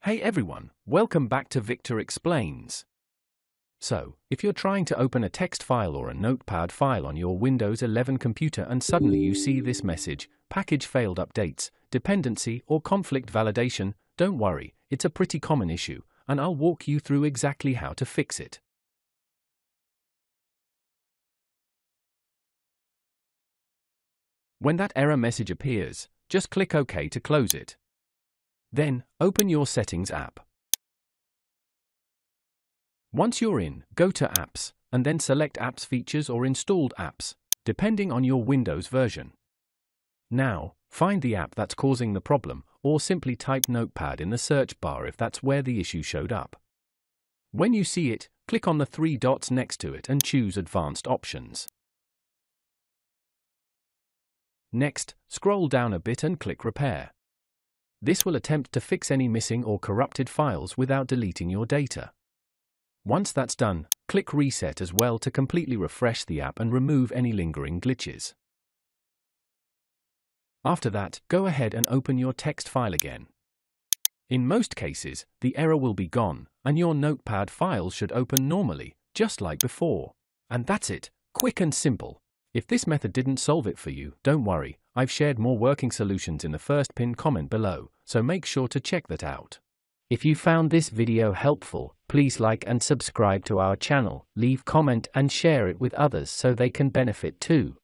Hey everyone, welcome back to Victor Explains. So, if you're trying to open a text file or a Notepad file on your Windows 11 computer and suddenly you see this message, package failed updates, dependency or conflict validation, don't worry, it's a pretty common issue, and I'll walk you through exactly how to fix it. When that error message appears, just click OK to close it. Then, open your Settings app. Once you're in, go to Apps, and then select Apps Features or Installed Apps, depending on your Windows version. Now, find the app that's causing the problem, or simply type Notepad in the search bar if that's where the issue showed up. When you see it, click on the three dots next to it and choose Advanced Options. Next, scroll down a bit and click Repair. This will attempt to fix any missing or corrupted files without deleting your data. Once that's done, click Reset as well to completely refresh the app and remove any lingering glitches. After that, go ahead and open your text file again. In most cases, the error will be gone, and your Notepad file should open normally, just like before. And that's it, quick and simple. If this method didn't solve it for you, don't worry, I've shared more working solutions in the first pinned comment below, so make sure to check that out. If you found this video helpful, please like and subscribe to our channel, leave comment and share it with others so they can benefit too.